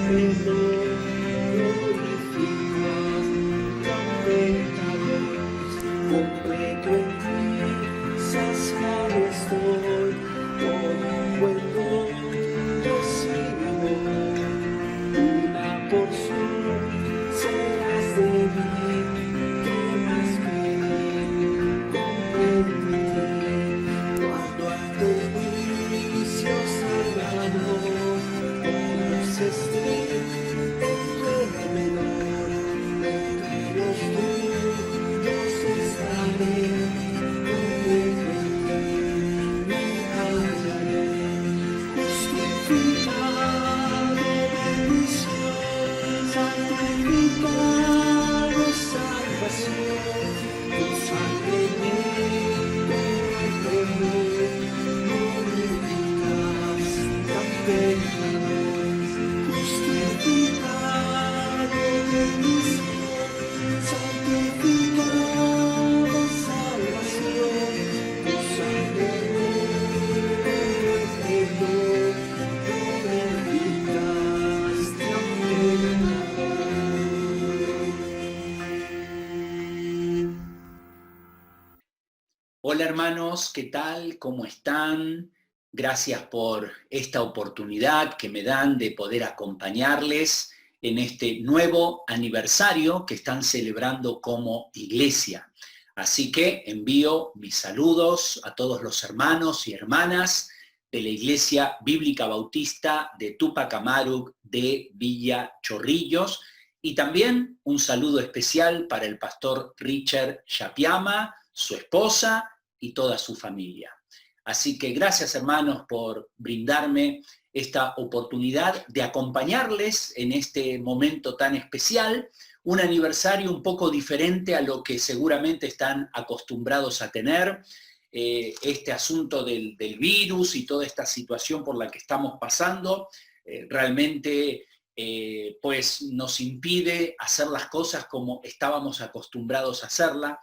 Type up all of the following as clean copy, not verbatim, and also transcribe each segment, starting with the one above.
perdón glorificas, tan pecador, completo en ti, saciado estoy, todo un buen don recibo, una porción serás de mí, ¿qué más pedir? Comprendí, cuando ante el juicio Salvador, todos estén en tu alrededor, entre los tuyos estaré, conmigo en ti me hallaré, justificado, bendición, santificado, salvación, tu sangre me glorificas, tan pecador, justificado, bendición, santificado, salvación, tu sangre me glorificas, tan pecador. Hola hermanos, ¿qué tal? ¿Cómo están? Gracias por esta oportunidad que me dan de poder acompañarles en este nuevo aniversario que están celebrando como iglesia. Así que envío mis saludos a todos los hermanos y hermanas de la Iglesia Bíblica Bautista de Tupac Amaru de Villa Chorrillos y también un saludo especial para el pastor Richard Chapiama, su esposa y toda su familia. Así que gracias hermanos por brindarme esta oportunidad de acompañarles en este momento tan especial, un aniversario un poco diferente a lo que seguramente están acostumbrados a tener, este asunto del virus y toda esta situación por la que estamos pasando, realmente pues nos impide hacer las cosas como estábamos acostumbrados a hacerlas.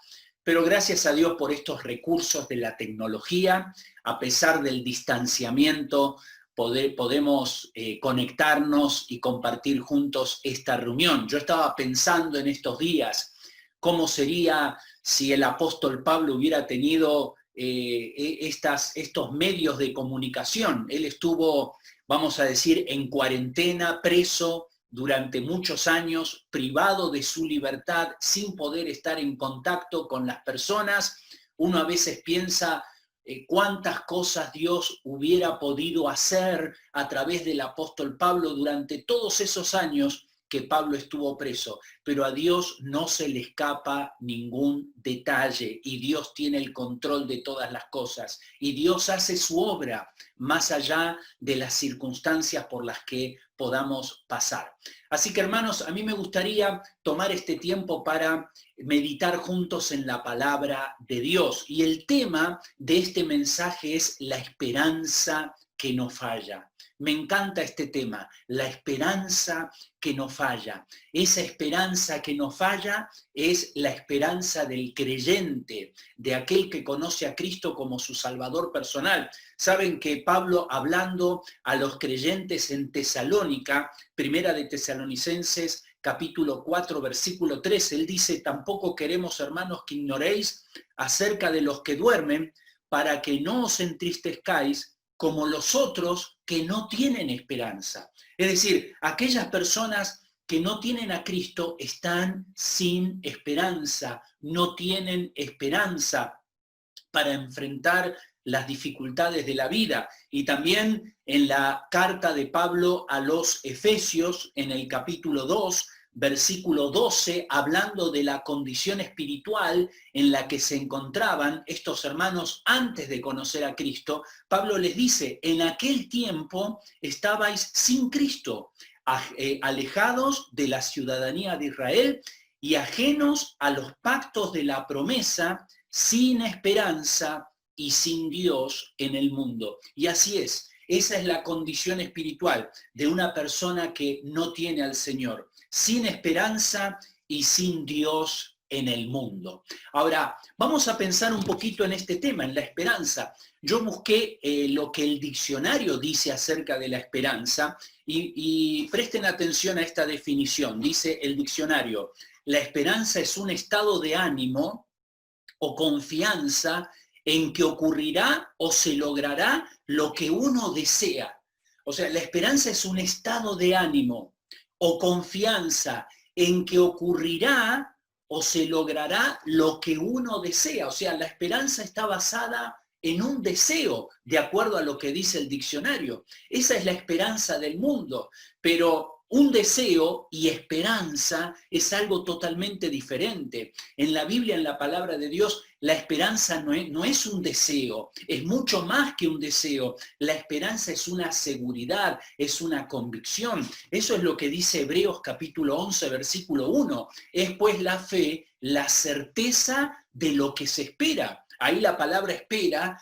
Pero gracias a Dios por estos recursos de la tecnología, a pesar del distanciamiento, podemos conectarnos y compartir juntos esta reunión. Yo estaba pensando en estos días cómo sería si el apóstol Pablo hubiera tenido estos medios de comunicación. Él estuvo, vamos a decir, en cuarentena, preso, durante muchos años, privado de su libertad, sin poder estar en contacto con las personas. Uno a veces piensa cuántas cosas Dios hubiera podido hacer a través del apóstol Pablo durante todos esos años que Pablo estuvo preso, pero a Dios no se le escapa ningún detalle y Dios tiene el control de todas las cosas y Dios hace su obra más allá de las circunstancias por las que podamos pasar. Así que hermanos, a mí me gustaría tomar este tiempo para meditar juntos en la palabra de Dios y el tema de este mensaje es la esperanza que no falla. Me encanta este tema, la esperanza que no falla. Esa esperanza que no falla es la esperanza del creyente, de aquel que conoce a Cristo como su Salvador personal. Saben que Pablo, hablando a los creyentes en Tesalónica, primera de Tesalonicenses, capítulo 4, versículo 3, él dice, tampoco queremos, hermanos, que ignoréis acerca de los que duermen, para que no os entristezcáis como los otros que no tienen esperanza. Es decir, aquellas personas que no tienen a Cristo están sin esperanza, no tienen esperanza para enfrentar las dificultades de la vida. Y también en la carta de Pablo a los Efesios, en el capítulo 2, versículo 12, hablando de la condición espiritual en la que se encontraban estos hermanos antes de conocer a Cristo, Pablo les dice, en aquel tiempo estabais sin Cristo, alejados de la ciudadanía de Israel y ajenos a los pactos de la promesa, sin esperanza y sin Dios en el mundo. Y así es, esa es la condición espiritual de una persona que no tiene al Señor, sin esperanza y sin Dios en el mundo. Ahora, vamos a pensar un poquito en este tema, en la esperanza. Yo busqué lo que el diccionario dice acerca de la esperanza y presten atención a esta definición. Dice el diccionario: la esperanza es un estado de ánimo o confianza en que ocurrirá o se logrará lo que uno desea. O sea, la esperanza es un estado de ánimo o confianza en que ocurrirá o se logrará lo que uno desea. O sea, la esperanza está basada en un deseo, de acuerdo a lo que dice el diccionario. Esa es la esperanza del mundo, pero un deseo y esperanza es algo totalmente diferente. En la Biblia, en la palabra de Dios, la esperanza no es un deseo, es mucho más que un deseo. La esperanza es una seguridad, es una convicción. Eso es lo que dice Hebreos capítulo 11, versículo 1. Es pues la fe, la certeza de lo que se espera. Ahí la palabra espera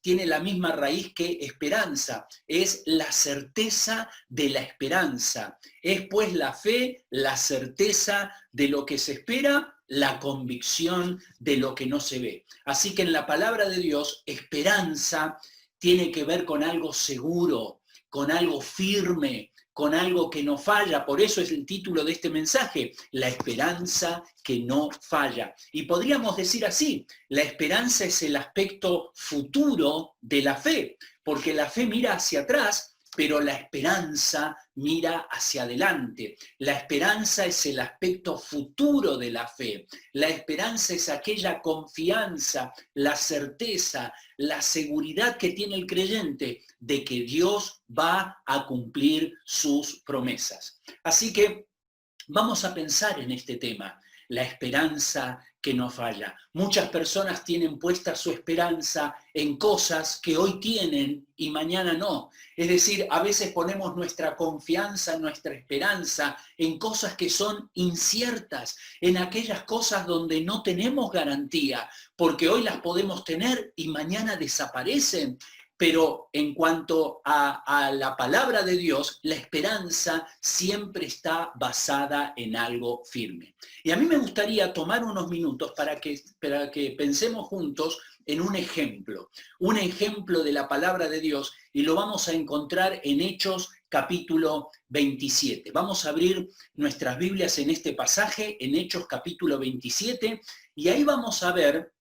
tiene la misma raíz que esperanza, es la certeza de la esperanza. Es pues la fe, la certeza de lo que se espera, la convicción de lo que no se ve. Así que en la palabra de Dios, esperanza tiene que ver con algo seguro, con algo firme, con algo que no falla. Por eso es el título de este mensaje: la esperanza que no falla. Y podríamos decir así: la esperanza es el aspecto futuro de la fe, porque la fe mira hacia atrás, pero la esperanza mira hacia adelante. La esperanza es el aspecto futuro de la fe. La esperanza es aquella confianza, la certeza, la seguridad que tiene el creyente de que Dios va a cumplir sus promesas. Así que vamos a pensar en este tema, la esperanza que no falla. Muchas personas tienen puesta su esperanza en cosas que hoy tienen y mañana no. Es decir, a veces ponemos nuestra confianza, nuestra esperanza en cosas que son inciertas, en aquellas cosas donde no tenemos garantía, porque hoy las podemos tener y mañana desaparecen. Pero en cuanto a la palabra de Dios, la esperanza siempre está basada en algo firme. Y a mí me gustaría tomar unos minutos para que pensemos juntos en un ejemplo de la palabra de Dios, y lo vamos a encontrar en Hechos capítulo 27. Vamos a abrir nuestras Biblias en este pasaje, en Hechos capítulo 27, y ahí vamos a ver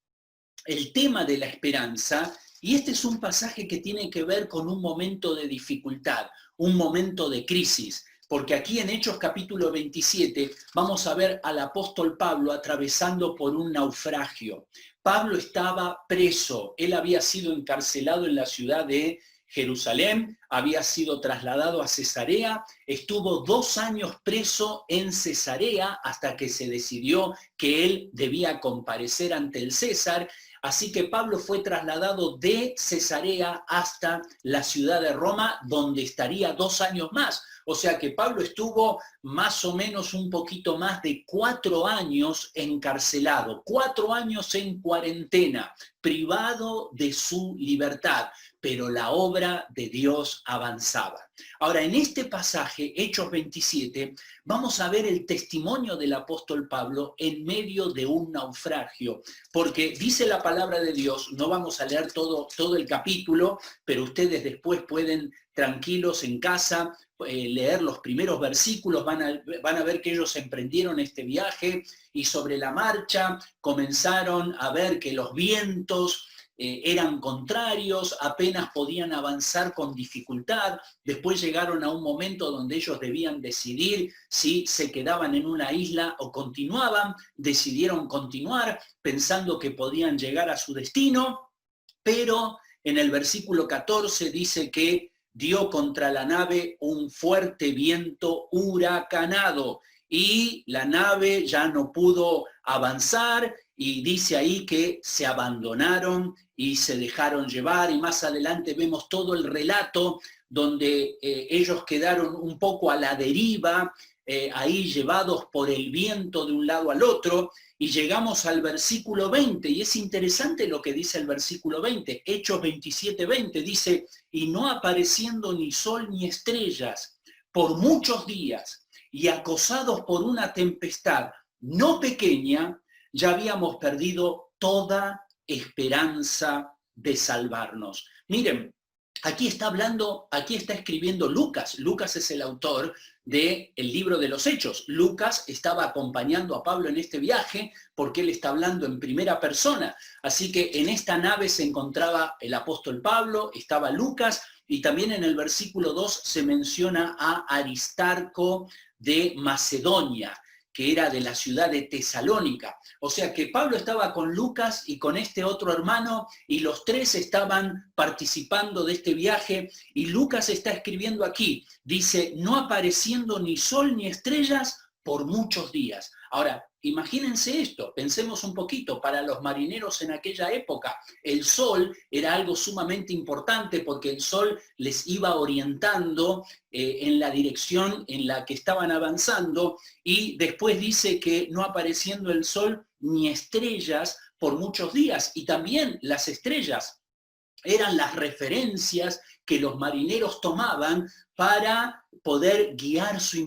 el tema de la esperanza. Y este es un pasaje que tiene que ver con un momento de dificultad, un momento de crisis, porque aquí en Hechos capítulo 27 vamos a ver al apóstol Pablo atravesando por un naufragio. Pablo estaba preso, él había sido encarcelado en la ciudad de Jerusalén, había sido trasladado a Cesarea, estuvo 2 años preso en Cesarea hasta que se decidió que él debía comparecer ante el César. Así que Pablo fue trasladado de Cesarea hasta la ciudad de Roma, donde estaría 2 años más. O sea que Pablo estuvo más o menos un poquito más de 4 años encarcelado, 4 años en cuarentena, privado de su libertad, pero la obra de Dios avanzaba. Ahora, en este pasaje, Hechos 27, vamos a ver el testimonio del apóstol Pablo en medio de un naufragio, porque dice la palabra de Dios, no vamos a leer todo el capítulo, pero ustedes después pueden tranquilos en casa leer los primeros versículos, van a ver que ellos emprendieron este viaje y sobre la marcha comenzaron a ver que los vientos eran contrarios, apenas podían avanzar con dificultad. Después llegaron a un momento donde ellos debían decidir si se quedaban en una isla o continuaban. Decidieron continuar pensando que podían llegar a su destino, pero en el versículo 14 dice que dio contra la nave un fuerte viento huracanado y la nave ya no pudo avanzar, y dice ahí que se abandonaron y se dejaron llevar, y más adelante vemos todo el relato donde ellos quedaron un poco a la deriva, ahí llevados por el viento de un lado al otro, y llegamos al versículo 20, y es interesante lo que dice el versículo 20, Hechos 27, 20, dice: y no apareciendo ni sol ni estrellas por muchos días, y acosados por una tempestad, no pequeña, ya habíamos perdido toda esperanza de salvarnos. Miren, aquí está escribiendo Lucas. Lucas es el autor del libro de los Hechos. Lucas estaba acompañando a Pablo en este viaje porque él está hablando en primera persona. Así que en esta nave se encontraba el apóstol Pablo, estaba Lucas, y también en el versículo 2 se menciona a Aristarco de Macedonia, que era de la ciudad de Tesalónica. O sea que Pablo estaba con Lucas y con este otro hermano, y los tres estaban participando de este viaje, y Lucas está escribiendo aquí, dice, no apareciendo ni sol ni estrellas por muchos días. Ahora, imagínense esto, pensemos un poquito, para los marineros en aquella época, el sol era algo sumamente importante porque el sol les iba orientando en la dirección en la que estaban avanzando, y después dice que no apareciendo el sol ni estrellas por muchos días, y también las estrellas eran las referencias que los marineros tomaban para poder guiar su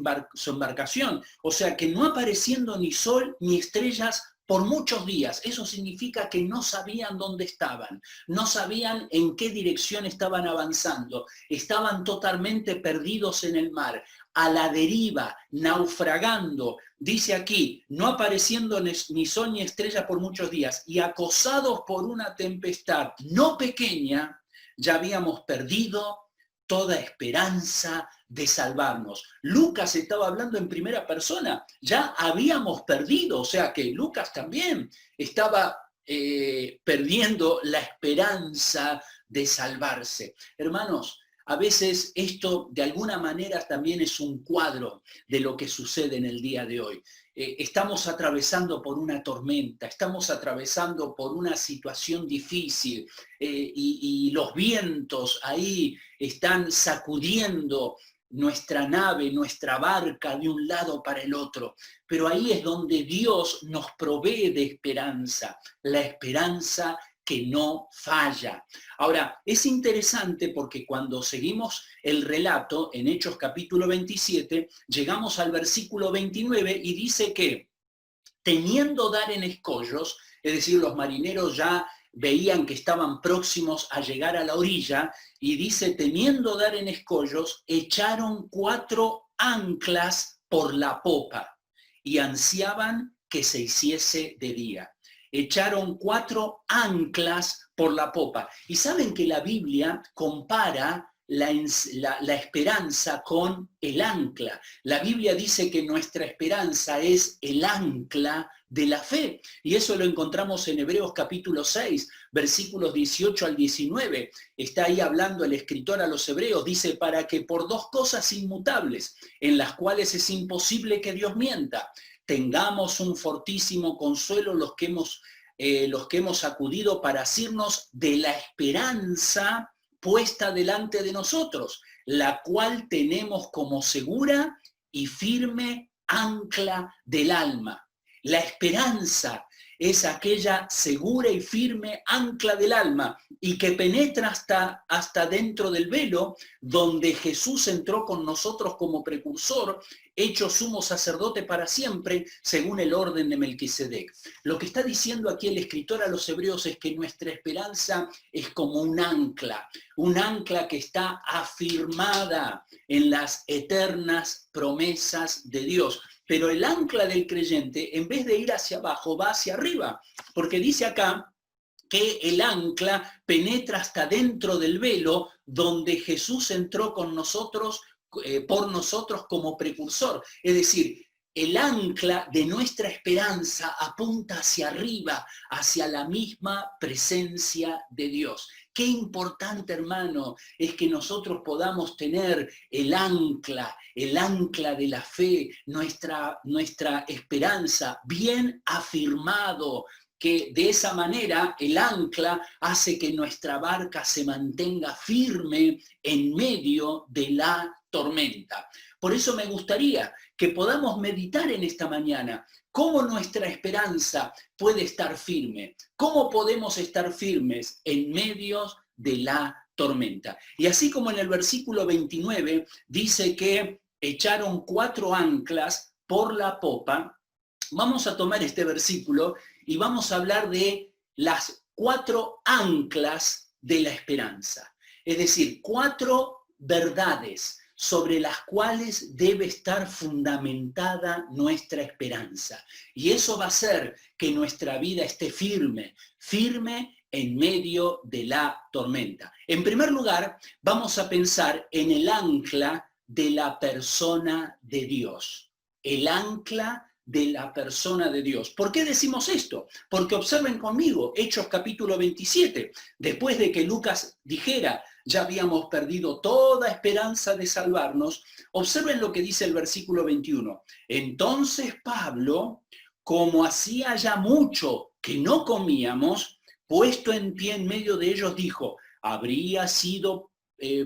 embarcación. O sea que no apareciendo ni sol ni estrellas por muchos días. Eso significa que no sabían dónde estaban, no sabían en qué dirección estaban avanzando, estaban totalmente perdidos en el mar, a la deriva, naufragando. Dice aquí, no apareciendo ni sol ni estrella por muchos días, y acosados por una tempestad no pequeña, ya habíamos perdido toda esperanza de salvarnos. Lucas estaba hablando en primera persona, ya habíamos perdido, o sea que Lucas también estaba perdiendo la esperanza de salvarse. Hermanos, a veces esto de alguna manera también es un cuadro de lo que sucede en el día de hoy. Estamos atravesando por una tormenta, estamos atravesando por una situación difícil, y los vientos ahí están sacudiendo nuestra nave, nuestra barca de un lado para el otro. Pero ahí es donde Dios nos provee de esperanza, la esperanza que no falla. Ahora, es interesante porque cuando seguimos el relato en Hechos capítulo 27, llegamos al versículo 29 y dice que teniendo dar en escollos, es decir, los marineros ya veían que estaban próximos a llegar a la orilla, y dice, teniendo dar en escollos, echaron 4 anclas por la popa y ansiaban que se hiciese de día. Echaron 4 anclas por la popa. Y saben que la Biblia compara la esperanza con el ancla. La Biblia dice que nuestra esperanza es el ancla de la fe. Y eso lo encontramos en Hebreos capítulo 6, versículos 18 al 19. Está ahí hablando el escritor a los hebreos. Dice, para que por 2 cosas inmutables, en las cuales es imposible que Dios mienta, tengamos un fortísimo consuelo los que hemos acudido para asirnos de la esperanza puesta delante de nosotros, la cual tenemos como segura y firme ancla del alma. La esperanza es aquella segura y firme ancla del alma, y que penetra hasta dentro del velo, donde Jesús entró con nosotros como precursor, hecho sumo sacerdote para siempre, según el orden de Melquisedec. Lo que está diciendo aquí el escritor a los hebreos es que nuestra esperanza es como un ancla que está afirmada en las eternas promesas de Dios. Pero el ancla del creyente, en vez de ir hacia abajo, va hacia arriba, porque dice acá que el ancla penetra hasta dentro del velo, donde Jesús entró con nosotros, por nosotros como precursor. Es decir, el ancla de nuestra esperanza apunta hacia arriba, hacia la misma presencia de Dios. Qué importante, hermano, es que nosotros podamos tener el ancla de la fe, nuestra esperanza bien afirmado, que de esa manera el ancla hace que nuestra barca se mantenga firme en medio de la tormenta. Por eso me gustaría que podamos meditar en esta mañana cómo nuestra esperanza puede estar firme, cómo podemos estar firmes en medio de la tormenta. Y así como en el versículo 29 dice que echaron 4 anclas por la popa, Vamos a tomar este versículo y vamos a hablar de las 4 anclas de la esperanza. Es decir, 4 verdades sobre las cuales debe estar fundamentada nuestra esperanza. Y eso va a hacer que nuestra vida esté firme, firme en medio de la tormenta. En primer lugar, vamos a pensar en el ancla de la persona de Dios. El ancla de la persona de Dios. ¿Por qué decimos esto? Porque observen conmigo, Hechos capítulo 27, después de que Lucas dijera, ya habíamos perdido toda esperanza de salvarnos, observen lo que dice el versículo 21. Entonces Pablo, como hacía ya mucho que no comíamos, puesto en pie en medio de ellos, dijo, habría sido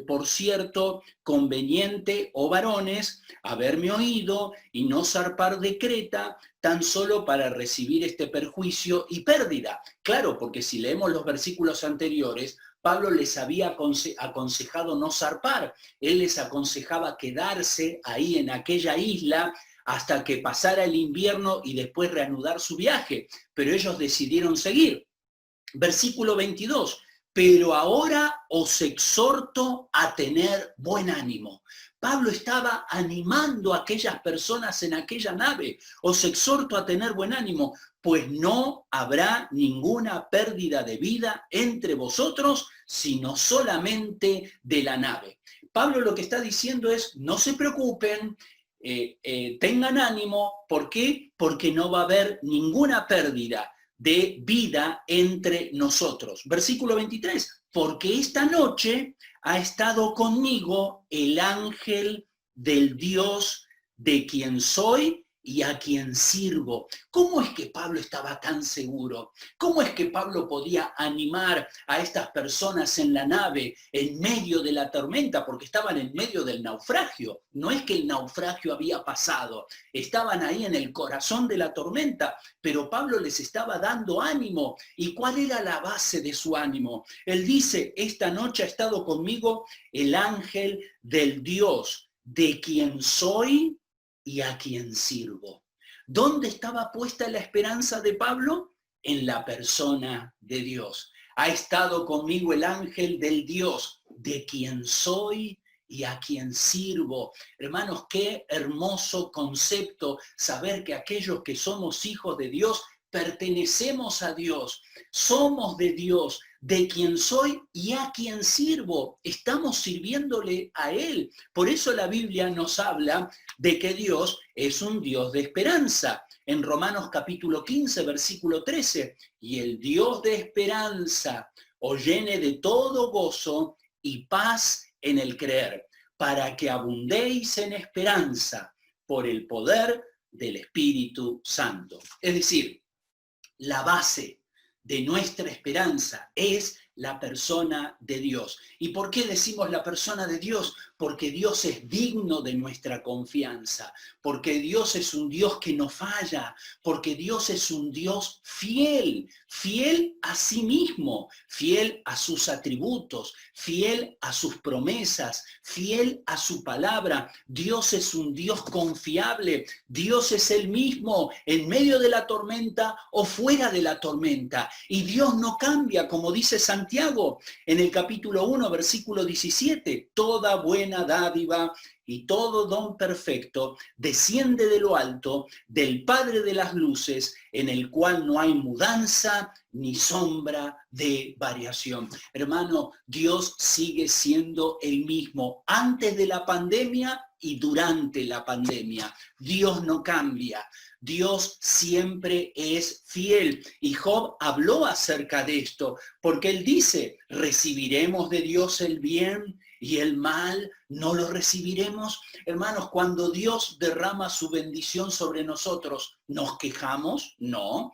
por cierto, conveniente, oh varones, haberme oído y no zarpar de Creta tan solo para recibir este perjuicio y pérdida. Claro, porque si leemos los versículos anteriores, Pablo les había aconsejado no zarpar. Él les aconsejaba quedarse ahí en aquella isla hasta que pasara el invierno y después reanudar su viaje. Pero ellos decidieron seguir. Versículo 22. Pero ahora os exhorto a tener buen ánimo. Pablo estaba animando a aquellas personas en aquella nave. Os exhorto a tener buen ánimo, pues no habrá ninguna pérdida de vida entre vosotros, sino solamente de la nave. Pablo lo que está diciendo es, no se preocupen, tengan ánimo. ¿Por qué? Porque no va a haber ninguna pérdida de vida entre nosotros. Versículo 23, porque esta noche ha estado conmigo el ángel del Dios de quien soy y a quien sirvo. ¿Cómo es que Pablo estaba tan seguro? ¿Cómo es que Pablo podía animar a estas personas en la nave en medio de la tormenta? Porque estaban en medio del naufragio. No es que el naufragio había pasado, estaban ahí en el corazón de la tormenta, pero Pablo les estaba dando ánimo. ¿Y cuál era la base de su ánimo? Él dice, esta noche ha estado conmigo el ángel del Dios de quien soy y a quien sirvo. ¿Dónde estaba puesta la esperanza de Pablo? En la persona de Dios. Ha estado conmigo el ángel del Dios, de quien soy y a quien sirvo. Hermanos, qué hermoso concepto saber que aquellos que somos hijos de Dios, pertenecemos a Dios, somos de Dios, de quien soy y a quien sirvo. Estamos sirviéndole a Él. Por eso la Biblia nos habla de que Dios es un Dios de esperanza. En Romanos capítulo 15, versículo 13, y el Dios de esperanza os llene de todo gozo y paz en el creer, para que abundéis en esperanza por el poder del Espíritu Santo. Es decir, la base de nuestra esperanza es la persona de Dios. ¿Y por qué decimos la persona de Dios? Porque Dios es digno de nuestra confianza, porque Dios es un Dios que no falla, porque Dios es un Dios fiel, fiel a sí mismo, fiel a sus atributos, fiel a sus promesas, fiel a su palabra. Dios es un Dios confiable, Dios es el mismo en medio de la tormenta o fuera de la tormenta. Y Dios no cambia, como dice Santiago en el capítulo 1, versículo 17, toda buena dádiva y todo don perfecto desciende de lo alto, del Padre de las luces, en el cual no hay mudanza ni sombra de variación. Hermano, Dios sigue siendo el mismo antes de la pandemia y durante la pandemia. Dios no cambia. Dios siempre es fiel. Y Job habló acerca de esto, porque él dice, ¿recibiremos de Dios el bien y el mal no lo recibiremos? Hermanos, cuando Dios derrama su bendición sobre nosotros, ¿nos quejamos? No.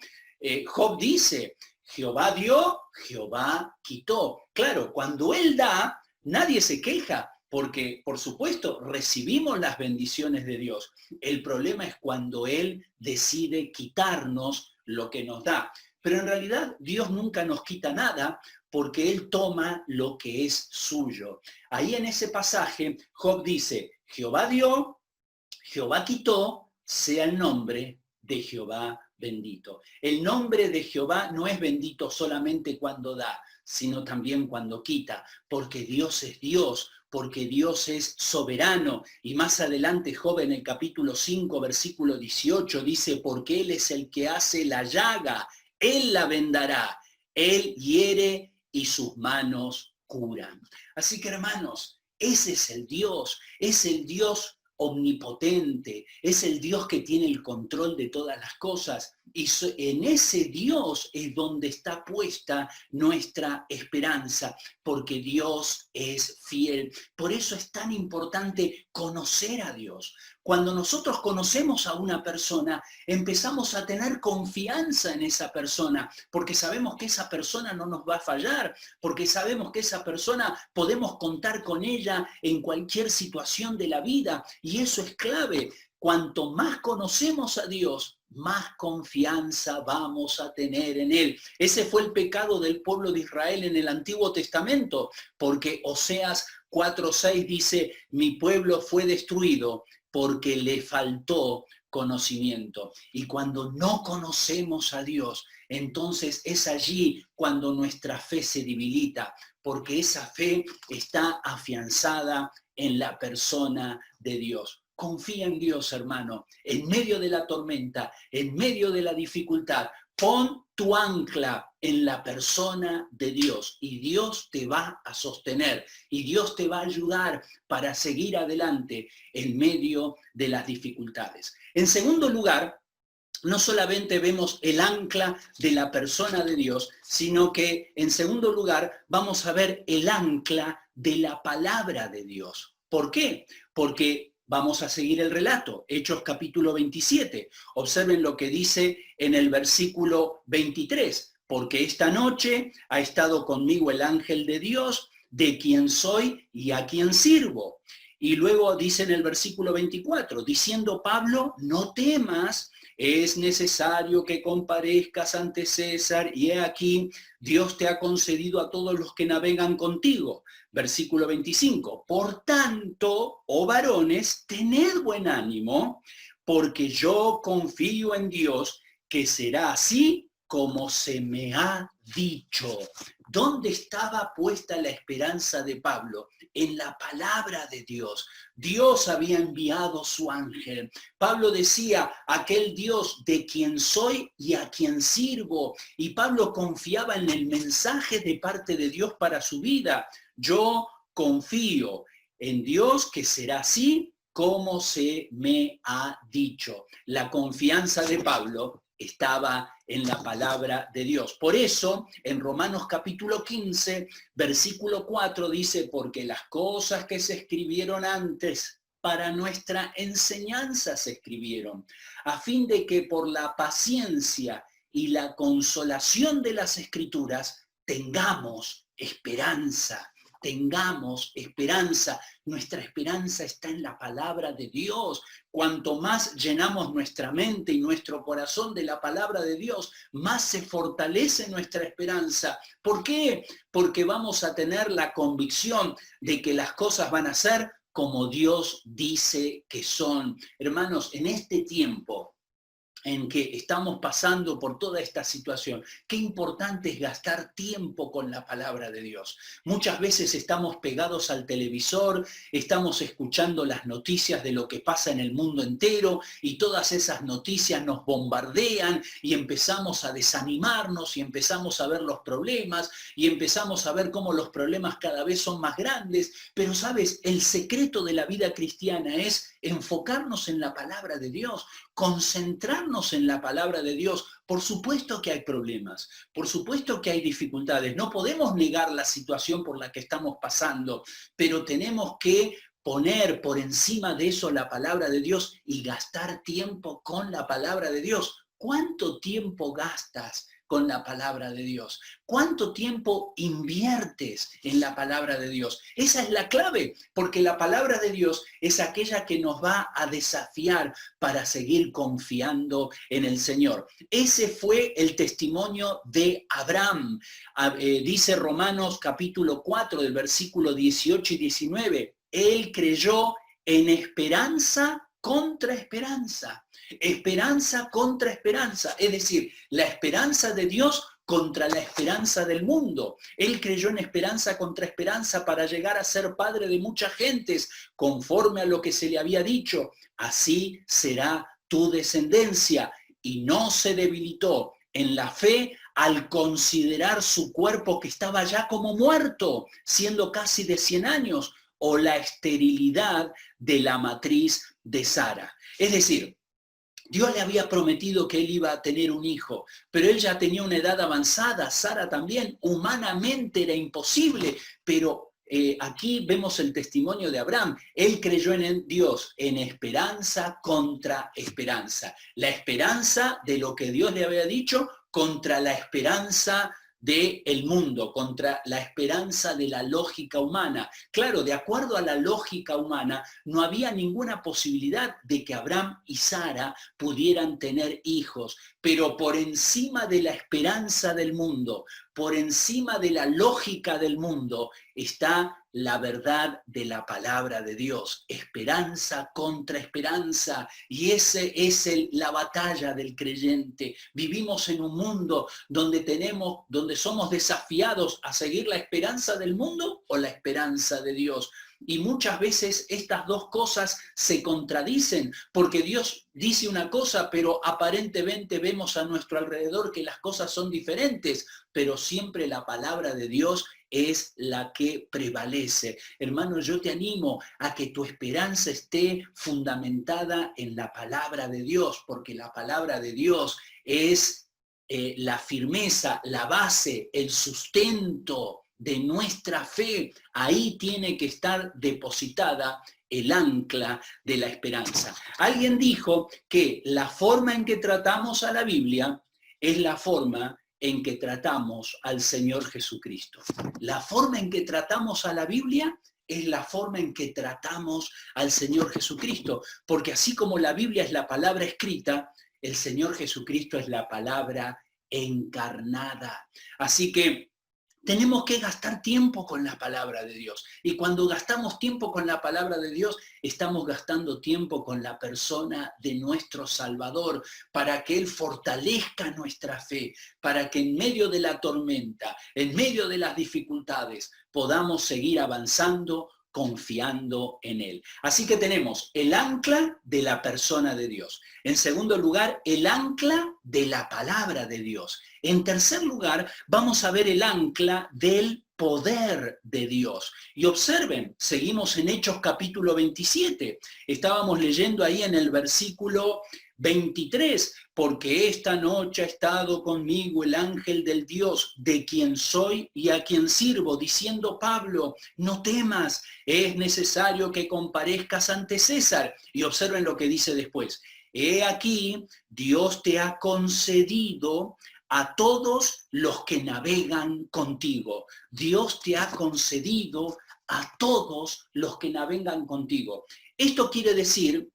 Job dice, Jehová dio, Jehová quitó. Claro, cuando Él da, nadie se queja, porque, por supuesto, recibimos las bendiciones de Dios. El problema es cuando Él decide quitarnos lo que nos da. Pero en realidad Dios nunca nos quita nada, porque Él toma lo que es suyo. Ahí en ese pasaje, Job dice, Jehová dio, Jehová quitó, sea el nombre de Jehová bendito. El nombre de Jehová no es bendito solamente cuando da, sino también cuando quita, porque Dios es Dios, porque Dios es soberano. Y más adelante Job en el capítulo 5, versículo 18 dice, porque Él es el que hace la llaga, Él la vendará, Él hiere y sus manos curan. Así que hermanos, ese es el Dios omnipotente, es el Dios que tiene el control de todas las cosas. Y en ese Dios es donde está puesta nuestra esperanza, porque Dios es fiel. Por eso es tan importante conocer a Dios. Cuando nosotros conocemos a una persona, empezamos a tener confianza en esa persona, porque sabemos que esa persona no nos va a fallar, porque sabemos que esa persona podemos contar con ella en cualquier situación de la vida, y eso es clave. Cuanto más conocemos a Dios, más confianza vamos a tener en Él. Ese fue el pecado del pueblo de Israel en el Antiguo Testamento, porque Oseas 4:6 dice, mi pueblo fue destruido porque le faltó conocimiento. Y cuando no conocemos a Dios, entonces es allí cuando nuestra fe se debilita, porque esa fe está afianzada en la persona de Dios. Confía en Dios, hermano, en medio de la tormenta, en medio de la dificultad. Pon tu ancla en la persona de Dios y Dios te va a sostener y Dios te va a ayudar para seguir adelante en medio de las dificultades. En segundo lugar, no solamente vemos el ancla de la persona de Dios, sino que en segundo lugar vamos a ver el ancla de la palabra de Dios. ¿Por qué? Porque vamos a seguir el relato, Hechos capítulo 27. Observen lo que dice en el versículo 23. Porque esta noche ha estado conmigo el ángel de Dios, de quien soy y a quien sirvo. Y luego dice en el versículo 24, diciendo Pablo, no temas, es necesario que comparezcas ante César, y he aquí, Dios te ha concedido a todos los que navegan contigo. Versículo 25, por tanto, oh varones, tened buen ánimo, porque yo confío en Dios, que será así como se me ha dicho. ¿Dónde estaba puesta la esperanza de Pablo? En la palabra de Dios. Dios había enviado su ángel. Pablo decía, aquel Dios de quien soy y a quien sirvo. Y Pablo confiaba en el mensaje de parte de Dios para su vida. Yo confío en Dios, que será así como se me ha dicho. La confianza de Pablo estaba en la palabra de Dios. Por eso, en Romanos capítulo 15, versículo 4 dice, porque las cosas que se escribieron antes para nuestra enseñanza se escribieron, a fin de que por la paciencia y la consolación de las Escrituras tengamos esperanza. Tengamos esperanza. Nuestra esperanza está en la palabra de Dios. Cuanto más llenamos nuestra mente y nuestro corazón de la palabra de Dios, más se fortalece nuestra esperanza. ¿Por qué? Porque vamos a tener la convicción de que las cosas van a ser como Dios dice que son. Hermanos, en este tiempo en que estamos pasando por toda esta situación, qué importante es gastar tiempo con la palabra de Dios. Muchas veces estamos pegados al televisor, estamos escuchando las noticias de lo que pasa en el mundo entero y todas esas noticias nos bombardean y empezamos a desanimarnos y empezamos a ver los problemas y empezamos a ver cómo los problemas cada vez son más grandes. Pero sabes, el secreto de la vida cristiana es enfocarnos en la palabra de Dios, concentrarnos en la palabra de Dios. Por supuesto que hay problemas, por supuesto que hay dificultades, no podemos negar la situación por la que estamos pasando, pero tenemos que poner por encima de eso la palabra de Dios y gastar tiempo con la palabra de Dios. ¿Cuánto tiempo gastas con la palabra de Dios? ¿Cuánto tiempo inviertes en la palabra de Dios? Esa es la clave, porque la palabra de Dios es aquella que nos va a desafiar para seguir confiando en el Señor. Ese fue el testimonio de Abraham. Dice Romanos capítulo 4 del versículo 18 y 19, él creyó en esperanza contra esperanza. Esperanza contra esperanza. Es decir, la esperanza de Dios contra la esperanza del mundo. Él creyó en esperanza contra esperanza para llegar a ser padre de muchas gentes, conforme a lo que se le había dicho. Así será tu descendencia. Y no se debilitó en la fe al considerar su cuerpo que estaba ya como muerto, siendo casi de 100 años, o la esterilidad de la matriz de Sara. Es decir, Dios le había prometido que él iba a tener un hijo, pero él ya tenía una edad avanzada, Sara también, humanamente era imposible, pero aquí vemos el testimonio de Abraham. Él creyó en Dios, en esperanza contra esperanza. La esperanza de lo que Dios le había dicho contra la esperanza del mundo, contra la esperanza de la lógica humana. Claro, de acuerdo a la lógica humana, no había ninguna posibilidad de que Abraham y Sara pudieran tener hijos, pero por encima de la esperanza del mundo, por encima de la lógica del mundo, está la verdad de la palabra de Dios, esperanza contra esperanza, y ese es la batalla del creyente. Vivimos en un mundo donde somos desafiados a seguir la esperanza del mundo o la esperanza de Dios. Y muchas veces estas dos cosas se contradicen, porque Dios dice una cosa, pero aparentemente vemos a nuestro alrededor que las cosas son diferentes, pero siempre la palabra de Dios es la que prevalece. Hermano, yo te animo a que tu esperanza esté fundamentada en la palabra de Dios, porque la palabra de Dios es la firmeza, la base, el sustento de nuestra fe. Ahí tiene que estar depositada el ancla de la esperanza. Alguien dijo que la forma en que tratamos a la Biblia es la forma en que tratamos al Señor Jesucristo. La forma en que tratamos a la Biblia es la forma en que tratamos al Señor Jesucristo, porque así como la Biblia es la palabra escrita, el Señor Jesucristo es la palabra encarnada. Así que tenemos que gastar tiempo con la palabra de Dios. Y cuando gastamos tiempo con la palabra de Dios, estamos gastando tiempo con la persona de nuestro Salvador, para que Él fortalezca nuestra fe, para que en medio de la tormenta, en medio de las dificultades, podamos seguir avanzando, confiando en Él. Así que tenemos el ancla de la persona de Dios. En segundo lugar, el ancla de la palabra de Dios. En tercer lugar, vamos a ver el ancla del poder de Dios. Y observen, seguimos en Hechos capítulo 27. Estábamos leyendo ahí en el versículo 23, porque esta noche ha estado conmigo el ángel del Dios, de quien soy y a quien sirvo, diciendo Pablo, no temas, es necesario que comparezcas ante César. Y observen lo que dice después. He aquí, Dios te ha concedido a todos los que navegan contigo. Dios te ha concedido a todos los que navegan contigo. Esto quiere decir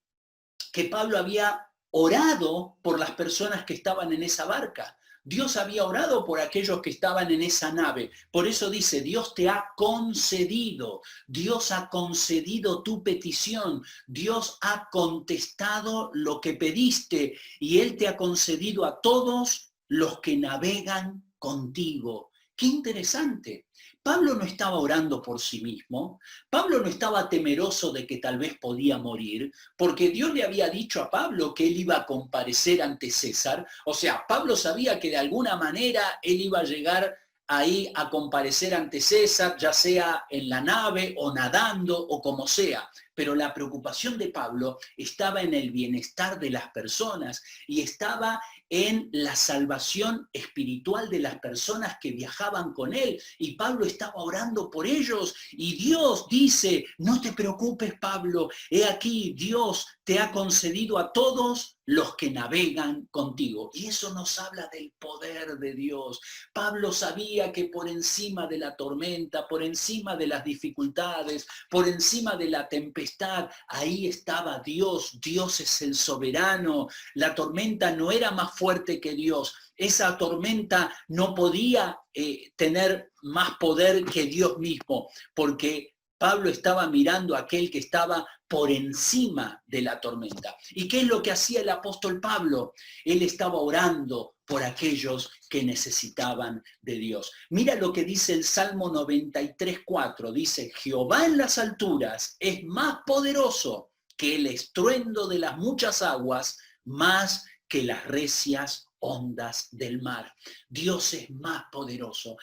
que Pablo había orado por las personas que estaban en esa barca. Dios había orado por aquellos que estaban en esa nave. Por eso dice, Dios te ha concedido. Dios ha concedido tu petición. Dios ha contestado lo que pediste. Y Él te ha concedido a todos los que navegan contigo. ¡Qué interesante! Pablo no estaba orando por sí mismo, Pablo no estaba temeroso de que tal vez podía morir, porque Dios le había dicho a Pablo que él iba a comparecer ante César. O sea, Pablo sabía que de alguna manera él iba a llegar ahí a comparecer ante César, ya sea en la nave o nadando o como sea. Pero la preocupación de Pablo estaba en el bienestar de las personas y estaba en la salvación espiritual de las personas que viajaban con él. Y Pablo estaba orando por ellos. Y Dios dice, no te preocupes, Pablo, he aquí, Dios te ha concedido a todos los que navegan contigo. Y eso nos habla del poder de Dios. Pablo sabía que por encima de la tormenta, por encima de las dificultades, por encima de la tempestad, ahí estaba Dios. Dios es el soberano. La tormenta no era más fuerte que Dios. Esa tormenta no podía tener más poder que Dios mismo, porque Pablo estaba mirando a aquel que estaba por encima de la tormenta. ¿Y qué es lo que hacía el apóstol Pablo? Él estaba orando por aquellos que necesitaban de Dios. Mira lo que dice el Salmo 93:4. Dice, Jehová en las alturas es más poderoso que el estruendo de las muchas aguas, más que las recias ondas del mar. Dios es más poderoso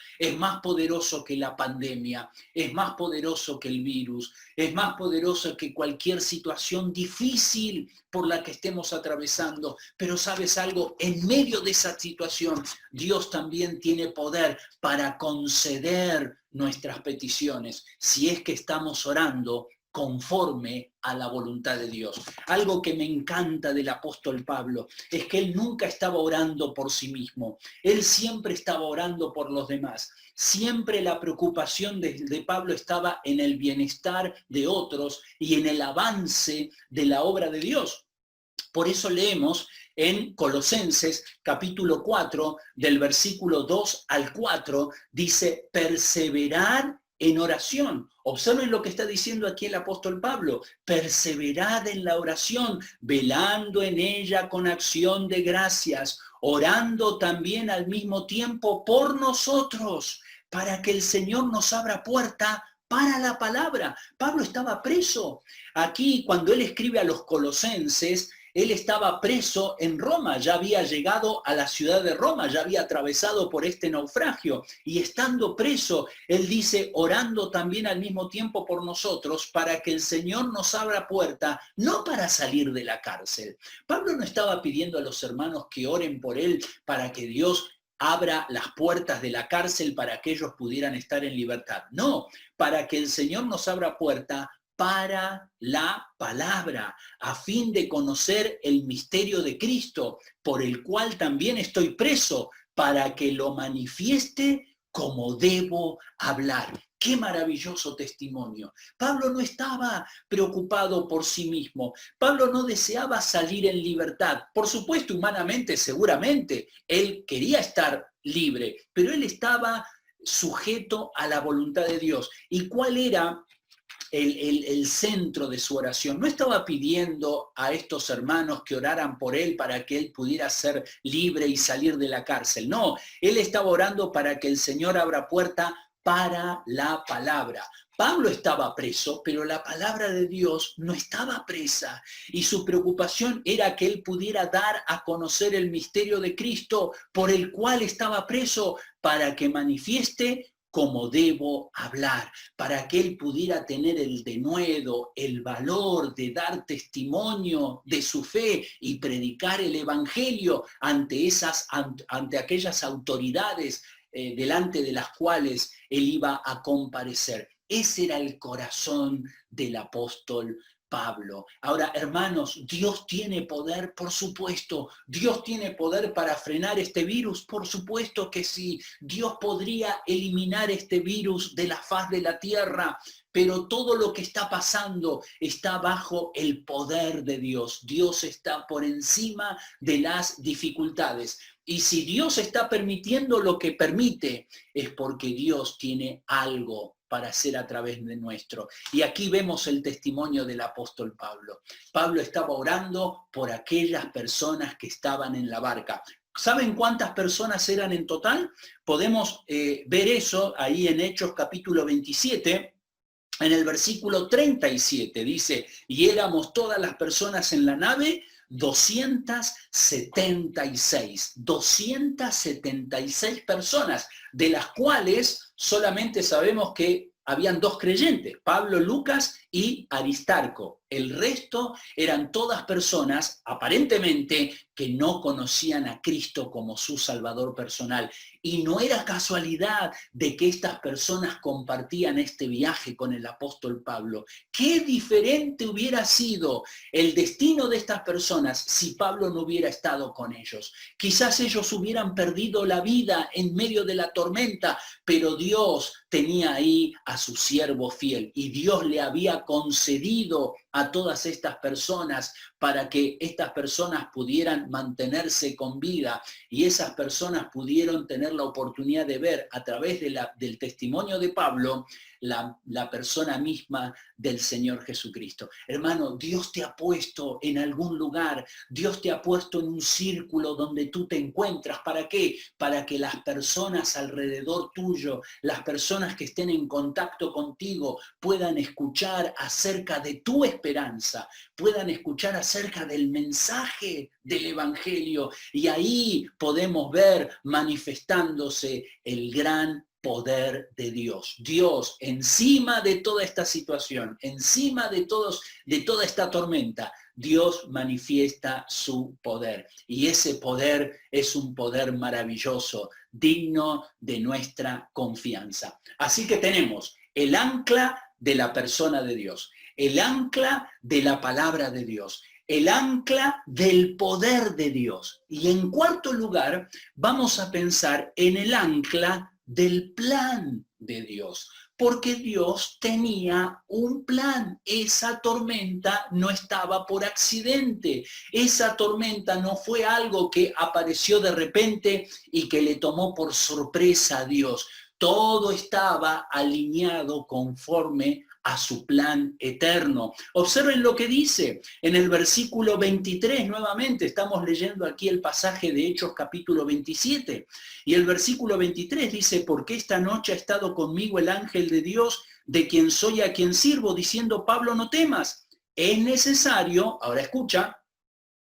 que la pandemia, es más poderoso que el virus, es más poderoso que cualquier situación difícil por la que estemos atravesando. Pero ¿sabes algo? En medio de esa situación, Dios también tiene poder para conceder nuestras peticiones, si es que estamos orando conforme a la voluntad de Dios. Algo que me encanta del apóstol Pablo es que él nunca estaba orando por sí mismo, él siempre estaba orando por los demás. Siempre la preocupación de Pablo estaba en el bienestar de otros y en el avance de la obra de Dios. Por eso leemos en Colosenses capítulo 4, del versículo 2 al 4, dice, perseverar en oración. Observen lo que está diciendo aquí el apóstol Pablo. Perseverad en la oración, velando en ella con acción de gracias, orando también al mismo tiempo por nosotros, para que el Señor nos abra puerta para la palabra. Pablo estaba preso. Aquí, cuando él escribe a los colosenses, él estaba preso en Roma, ya había llegado a la ciudad de Roma, ya había atravesado por este naufragio. Y estando preso, él dice, orando también al mismo tiempo por nosotros, para que el Señor nos abra puerta, no para salir de la cárcel. Pablo no estaba pidiendo a los hermanos que oren por él para que Dios abra las puertas de la cárcel para que ellos pudieran estar en libertad. No, para que el Señor nos abra puerta para la palabra, a fin de conocer el misterio de Cristo, por el cual también estoy preso, para que lo manifieste como debo hablar. ¡Qué maravilloso testimonio! Pablo no estaba preocupado por sí mismo. Pablo no deseaba salir en libertad. Por supuesto, humanamente, seguramente, él quería estar libre, pero él estaba sujeto a la voluntad de Dios. ¿Y cuál era el centro de su oración? No estaba pidiendo a estos hermanos que oraran por él para que él pudiera ser libre y salir de la cárcel. No, él estaba orando para que el Señor abra puerta para la palabra. Pablo estaba preso, pero la palabra de Dios no estaba presa. Y su preocupación era que él pudiera dar a conocer el misterio de Cristo por el cual estaba preso, para que manifieste como debo hablar, para que él pudiera tener el denuedo, el valor de dar testimonio de su fe y predicar el evangelio ante aquellas autoridades delante de las cuales él iba a comparecer. Ese era el corazón del apóstol Pablo. Ahora, hermanos, ¿Dios tiene poder? Por supuesto. ¿Dios tiene poder para frenar este virus? Por supuesto que sí. Dios podría eliminar este virus de la faz de la tierra, pero todo lo que está pasando está bajo el poder de Dios. Dios está por encima de las dificultades. Y si Dios está permitiendo lo que permite, es porque Dios tiene algo para hacer a través de nuestro. Y aquí vemos el testimonio del apóstol Pablo. Pablo estaba orando por aquellas personas que estaban en la barca. ¿Saben cuántas personas eran en total? Podemos ver eso ahí en Hechos capítulo 27, en el versículo 37. Dice, y éramos todas las personas en la nave 276 personas, de las cuales solamente sabemos que habían 2 creyentes, Pablo, Lucas y Aristarco. El resto eran todas personas, aparentemente, que no conocían a Cristo como su Salvador personal. Y no era casualidad de que estas personas compartían este viaje con el apóstol Pablo. Qué diferente hubiera sido el destino de estas personas si Pablo no hubiera estado con ellos. Quizás ellos hubieran perdido la vida en medio de la tormenta, pero Dios tenía ahí a su siervo fiel y Dios le había concedido a todas estas personas para que estas personas pudieran mantenerse con vida y esas personas pudieron tener la oportunidad de ver a través del testimonio de Pablo la persona misma del Señor Jesucristo. Hermano, Dios te ha puesto en algún lugar, Dios te ha puesto en un círculo donde tú te encuentras. ¿Para qué? Para que las personas alrededor tuyo, las personas que estén en contacto contigo, puedan escuchar acerca de tu esperanza, puedan escuchar acerca del mensaje del Evangelio, y ahí podemos ver manifestándose el gran poder de Dios. Dios, encima de toda esta situación, encima de toda esta tormenta, Dios manifiesta su poder. Y ese poder es un poder maravilloso, digno de nuestra confianza. Así que tenemos el ancla de la persona de Dios, el ancla de la palabra de Dios, el ancla del poder de Dios. Y en cuarto lugar, vamos a pensar en el ancla del plan de Dios, porque Dios tenía un plan. Esa tormenta no estaba por accidente, esa tormenta no fue algo que apareció de repente y que le tomó por sorpresa a Dios. Todo estaba alineado conforme a su plan eterno. Observen lo que dice en el versículo 23, nuevamente estamos leyendo aquí el pasaje de Hechos capítulo 27, y el versículo 23 dice: porque esta noche ha estado conmigo el ángel de Dios, de quien soy, a quien sirvo, diciendo: Pablo, no temas, es necesario, ahora escucha,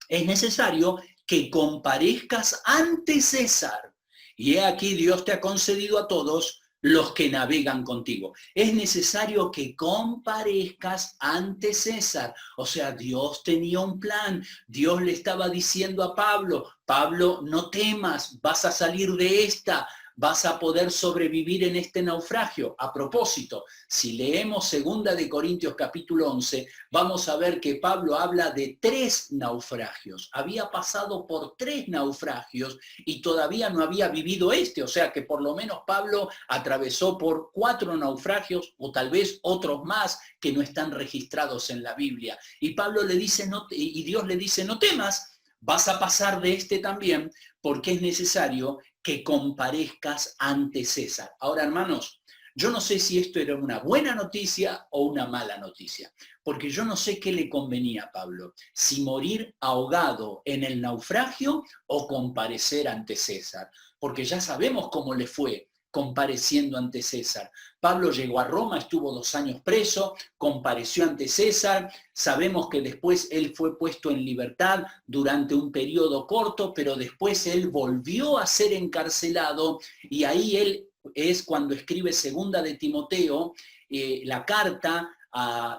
es necesario que comparezcas ante César. Y he aquí, Dios te ha concedido a todos los que navegan contigo. Es necesario que comparezcas ante César. O sea, Dios tenía un plan. Dios le estaba diciendo a Pablo: Pablo, no temas, vas a salir de esta, vas a poder sobrevivir en este naufragio. A propósito, si leemos 2 de Corintios capítulo 11, vamos a ver que Pablo habla de 3 naufragios. Había pasado por 3 naufragios y todavía no había vivido este. O sea que por lo menos Pablo atravesó por 4 naufragios, o tal vez otros más que no están registrados en la Biblia. Y Pablo le dice, y Dios le dice: no temas, vas a pasar de este también, porque es necesario que comparezcas ante César. Ahora, hermanos, yo no sé si esto era una buena noticia o una mala noticia, porque yo no sé qué le convenía a Pablo, si morir ahogado en el naufragio o comparecer ante César, porque ya sabemos cómo le fue compareciendo ante César. Pablo llegó a Roma, estuvo 2 años preso, compareció ante César. Sabemos que después él fue puesto en libertad durante un periodo corto, pero después él volvió a ser encarcelado, y ahí él es cuando escribe 2 de Timoteo, la carta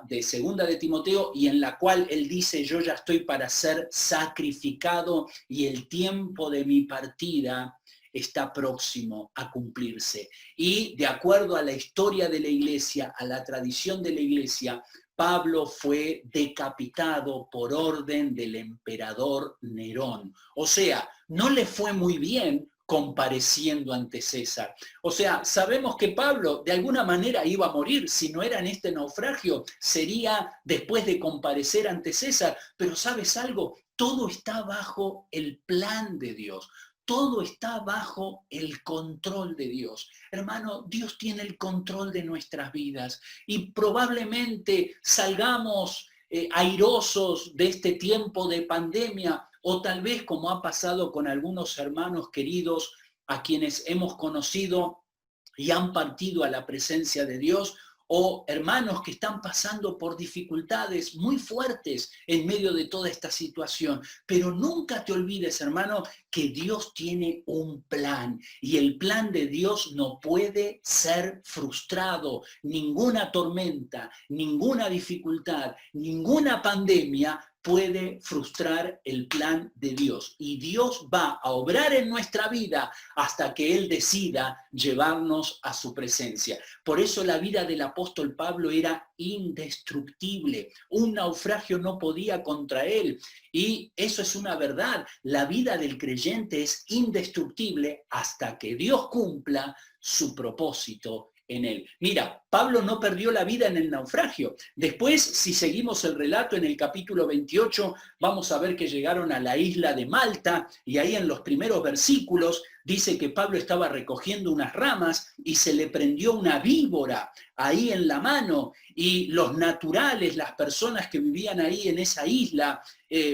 de 2 de Timoteo, y en la cual él dice: yo ya estoy para ser sacrificado y el tiempo de mi partida está próximo a cumplirse. Y de acuerdo a la historia de la iglesia, a la tradición de la iglesia, Pablo fue decapitado por orden del emperador Nerón. O sea, no le fue muy bien compareciendo ante César. O sea, sabemos que Pablo de alguna manera iba a morir. Si no era en este naufragio, sería después de comparecer ante César. Pero ¿sabes algo? Todo está bajo el plan de Dios. Todo está bajo el control de Dios. Hermano, Dios tiene el control de nuestras vidas, y probablemente salgamos airosos de este tiempo de pandemia, o tal vez, como ha pasado con algunos hermanos queridos a quienes hemos conocido y han partido a la presencia de Dios, o hermanos que están pasando por dificultades muy fuertes en medio de toda esta situación. Pero nunca te olvides, hermano, que Dios tiene un plan, y el plan de Dios no puede ser frustrado. Ninguna tormenta, ninguna dificultad, ninguna pandemia puede frustrar el plan de Dios. Y Dios va a obrar en nuestra vida hasta que Él decida llevarnos a su presencia. Por eso la vida del apóstol Pablo era indestructible. Un naufragio no podía contra él. Y eso es una verdad. La vida del creyente es indestructible hasta que Dios cumpla su propósito en él. Mira, Pablo no perdió la vida en el naufragio. Después, si seguimos el relato en el capítulo 28, vamos a ver que llegaron a la isla de Malta y ahí en los primeros versículos dice que Pablo estaba recogiendo unas ramas y se le prendió una víbora ahí en la mano y los naturales, las personas que vivían ahí en esa isla,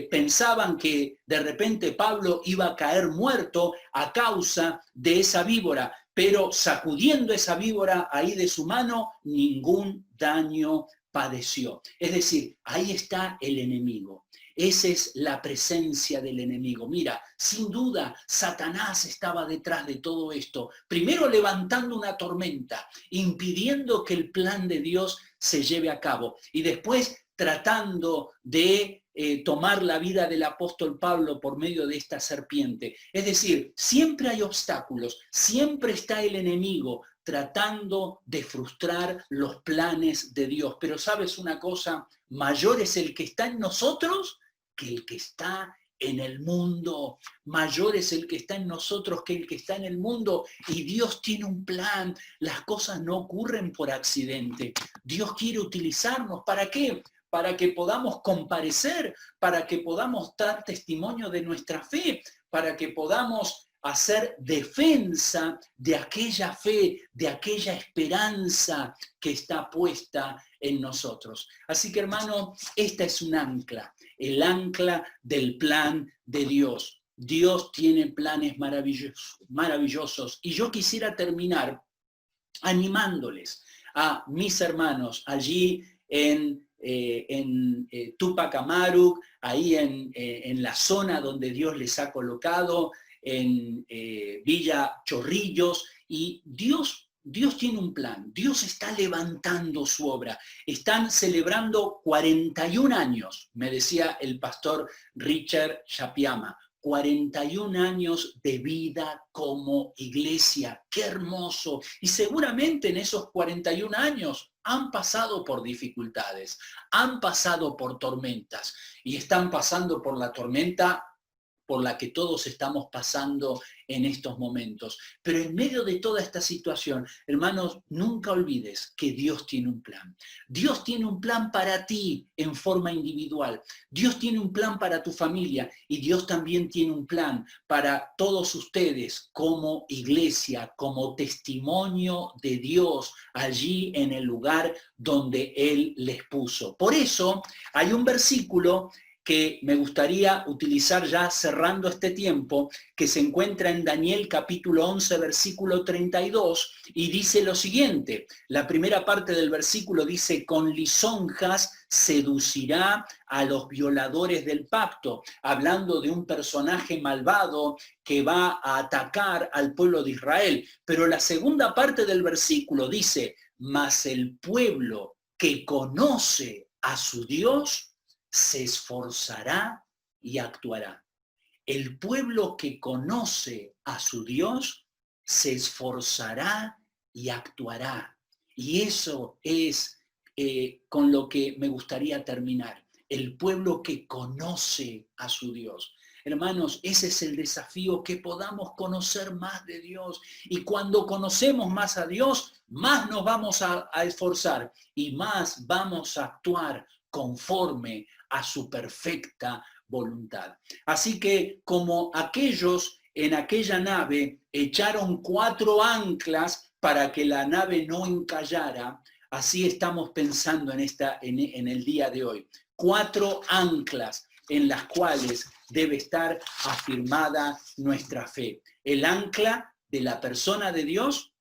pensaban que de repente Pablo iba a caer muerto a causa de esa víbora, pero sacudiendo esa víbora ahí de su mano, ningún daño padeció. Es decir, ahí está el enemigo. Esa es la presencia del enemigo. Mira, sin duda, Satanás estaba detrás de todo esto. Primero levantando una tormenta, impidiendo que el plan de Dios se lleve a cabo. Y después tratando de tomar la vida del apóstol Pablo por medio de esta serpiente. Es decir, siempre hay obstáculos, siempre está el enemigo tratando de frustrar los planes de Dios. Pero ¿sabes una cosa? Mayor es el que está en nosotros que el que está en el mundo. Mayor es el que está en nosotros que el que está en el mundo. Y Dios tiene un plan. Las cosas no ocurren por accidente. Dios quiere utilizarnos. ¿Para qué? Para que podamos comparecer, para que podamos dar testimonio de nuestra fe, para que podamos hacer defensa de aquella fe, de aquella esperanza que está puesta en nosotros. Así que, hermano, esta es un ancla, el ancla del plan de Dios. Dios tiene planes maravillosos. Y yo quisiera terminar animándoles a mis hermanos allí en Tupac Amaru, ahí en la zona donde Dios les ha colocado, en Villa Chorrillos, y Dios tiene un plan, Dios está levantando su obra. Están celebrando 41 años, me decía el pastor Richard Chapiama, 41 años de vida como iglesia, qué hermoso. Y seguramente en esos 41 años han pasado por dificultades, han pasado por tormentas y están pasando por la tormenta por la que todos estamos pasando en estos momentos. Pero en medio de toda esta situación, hermanos, nunca olvides que Dios tiene un plan. Dios tiene un plan para ti en forma individual. Dios tiene un plan para tu familia y Dios también tiene un plan para todos ustedes como iglesia, como testimonio de Dios allí en el lugar donde Él les puso. Por eso hay un versículo que me gustaría utilizar ya cerrando este tiempo, que se encuentra en Daniel capítulo 11, versículo 32, y dice lo siguiente. La primera parte del versículo dice, con lisonjas seducirá a los violadores del pacto, hablando de un personaje malvado que va a atacar al pueblo de Israel. Pero la segunda parte del versículo dice, mas el pueblo que conoce a su Dios se esforzará y actuará. El pueblo que conoce a su Dios se esforzará y actuará. Y eso es con lo que me gustaría terminar. El pueblo que conoce a su Dios. Hermanos, ese es el desafío, que podamos conocer más de Dios. Y cuando conocemos más a Dios, más nos vamos a esforzar y más vamos a actuar conforme a su perfecta voluntad. Así que como aquellos en aquella nave echaron 4 anclas para que la nave no encallara, así estamos pensando en el día de hoy. 4 anclas en las cuales debe estar afirmada nuestra fe. El ancla de la persona de Dios,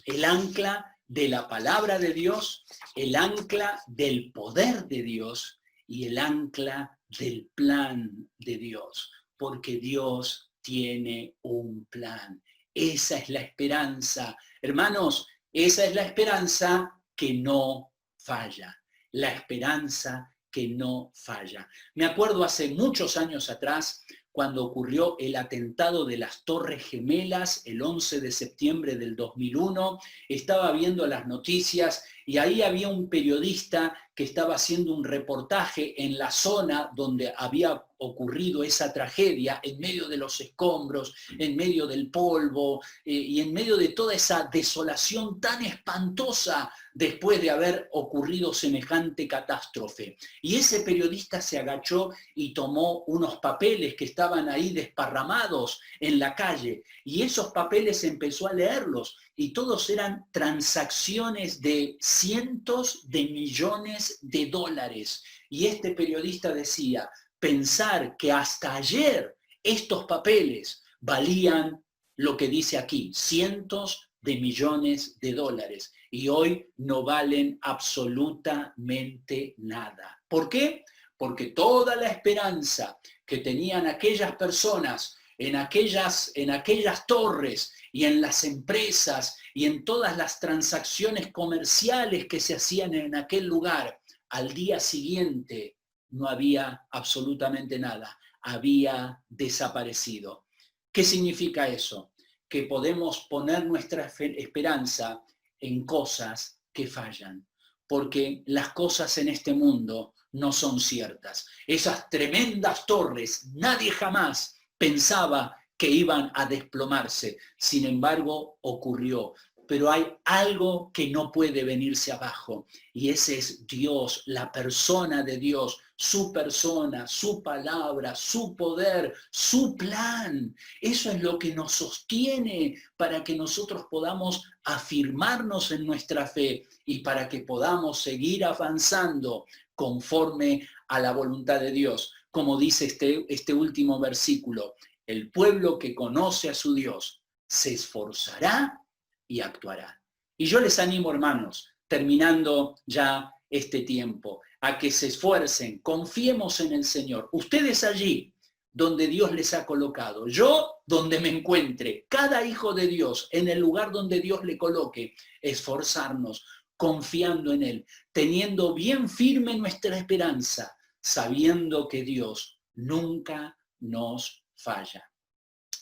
el ancla de la palabra de Dios, el ancla del poder de Dios y el ancla del plan de Dios, porque Dios tiene un plan. Esa es la esperanza. Hermanos, esa es la esperanza que no falla. La esperanza que no falla. Me acuerdo hace muchos años atrás, cuando ocurrió el atentado de las Torres Gemelas, el 11 de septiembre del 2001, estaba viendo las noticias y ahí había un periodista que estaba haciendo un reportaje en la zona donde había ocurrido esa tragedia, en medio de los escombros, en medio del polvo y en medio de toda esa desolación tan espantosa después de haber ocurrido semejante catástrofe. Y ese periodista se agachó y tomó unos papeles que estaban ahí desparramados en la calle, y esos papeles empezó a leerlos, y todos eran transacciones de cientos de millones de dólares. Y este periodista decía, pensar que hasta ayer estos papeles valían lo que dice aquí, cientos de millones de dólares, y hoy no valen absolutamente nada. ¿Por qué? Porque toda la esperanza que tenían aquellas personas en aquellas torres y en las empresas y en todas las transacciones comerciales que se hacían en aquel lugar, al día siguiente no había absolutamente nada, había desaparecido. ¿Qué significa eso? Que podemos poner nuestra esperanza en cosas que fallan, porque las cosas en este mundo no son ciertas. Esas tremendas torres, nadie jamás pensaba que iban a desplomarse, sin embargo ocurrió. Pero hay algo que no puede venirse abajo, y ese es Dios, la persona de Dios, su persona, su palabra, su poder, su plan. Eso es lo que nos sostiene para que nosotros podamos afirmarnos en nuestra fe y para que podamos seguir avanzando conforme a la voluntad de Dios. Como dice este último versículo, el pueblo que conoce a su Dios se esforzará y actuará. Y yo les animo, hermanos, terminando ya este tiempo, a que se esfuercen, confiemos en el Señor. Ustedes allí donde Dios les ha colocado, yo donde me encuentre, cada hijo de Dios en el lugar donde Dios le coloque, esforzarnos, confiando en Él, teniendo bien firme nuestra esperanza, sabiendo que Dios nunca nos falla.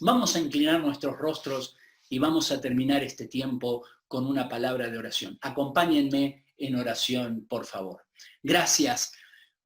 Vamos a inclinar nuestros rostros y vamos a terminar este tiempo con una palabra de oración. Acompáñenme en oración, por favor. Gracias,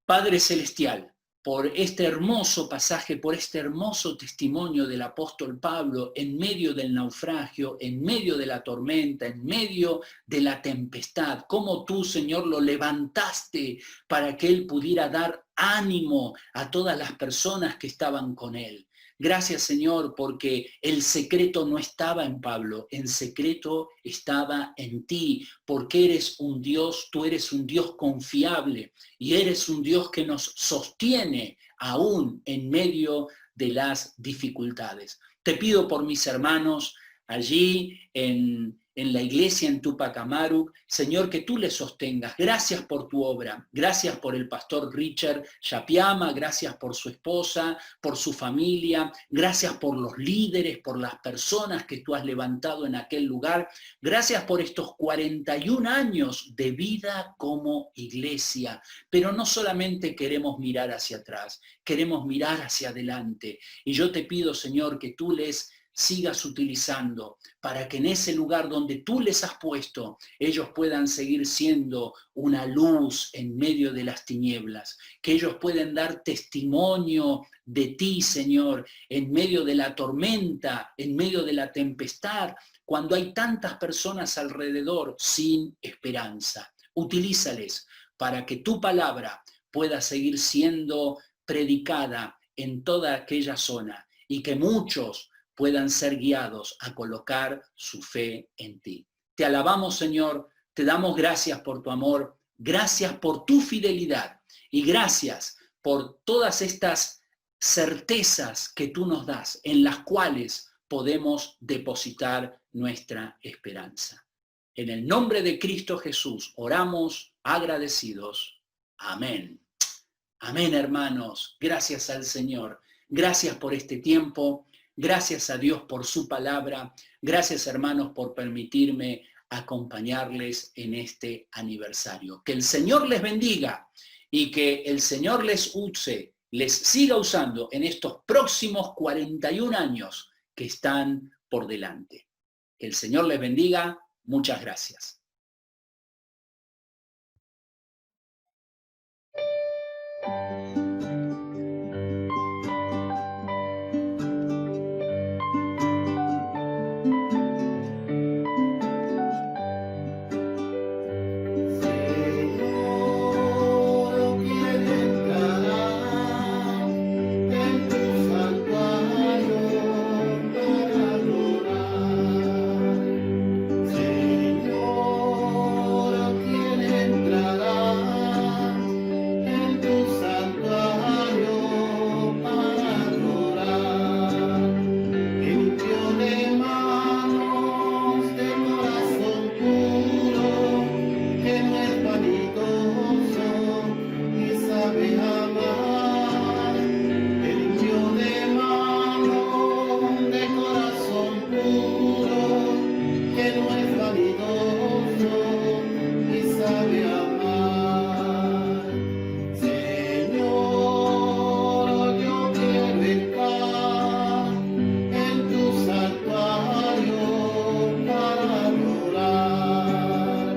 Padre Celestial, por este hermoso pasaje, por este hermoso testimonio del apóstol Pablo en medio del naufragio, en medio de la tormenta, en medio de la tempestad. Cómo tú, Señor, lo levantaste para que él pudiera dar ánimo a todas las personas que estaban con él. Gracias, Señor, porque el secreto no estaba en Pablo, el secreto estaba en ti, porque eres un Dios, tú eres un Dios confiable y eres un Dios que nos sostiene aún en medio de las dificultades. Te pido por mis hermanos allí en la iglesia en Tupac Amaru, Señor, que tú les sostengas. Gracias por tu obra, gracias por el pastor Richard Chapiama, gracias por su esposa, por su familia, gracias por los líderes, por las personas que tú has levantado en aquel lugar, gracias por estos 41 años de vida como iglesia, pero no solamente queremos mirar hacia atrás, queremos mirar hacia adelante, y yo te pido, Señor, que tú les sigas utilizando para que en ese lugar donde tú les has puesto, ellos puedan seguir siendo una luz en medio de las tinieblas, que ellos puedan dar testimonio de ti, Señor, en medio de la tormenta, en medio de la tempestad, cuando hay tantas personas alrededor sin esperanza. Utilízales para que tu palabra pueda seguir siendo predicada en toda aquella zona y que muchos puedan ser guiados a colocar su fe en ti. Te alabamos, Señor, te damos gracias por tu amor, gracias por tu fidelidad y gracias por todas estas certezas que tú nos das, en las cuales podemos depositar nuestra esperanza. En el nombre de Cristo Jesús oramos agradecidos. Amén. Amén, hermanos. Gracias al Señor. Gracias por este tiempo. Gracias a Dios por su palabra. Gracias, hermanos, por permitirme acompañarles en este aniversario. Que el Señor les bendiga y que el Señor les use, les siga usando en estos próximos 41 años que están por delante. Que el Señor les bendiga. Muchas gracias. Señor, ¿quién entrará en tu santuario para adorar? Señor, ¿quién entrará en tu santuario para adorar? Limpio de manos, de corazón puro, que no es vanidoso y sabe amar. Limpio de manos, de corazón puro, que no es vanidoso y sabe amar. Señor, yo quiero entrar en tu santuario para adorar.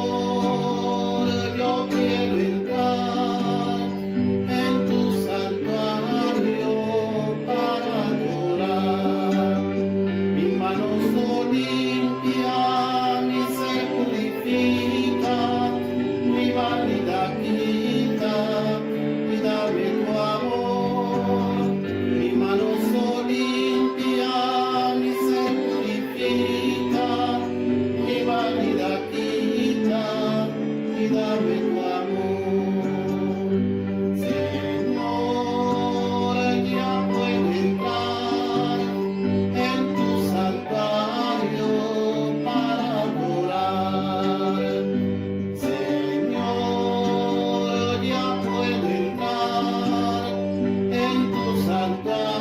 Señor, yo quiero entrar en tu santuario para adorar. Mis manos son limpias, mi ser purifica, mi vanidad quita y dame tu amor. Mis manos son limpias, mi ser purifica, mi vanidad quita y dame tu amor. Señor, ya puedo entrar en tu santuario para adorar. Señor, ya puedo entrar en tu santuario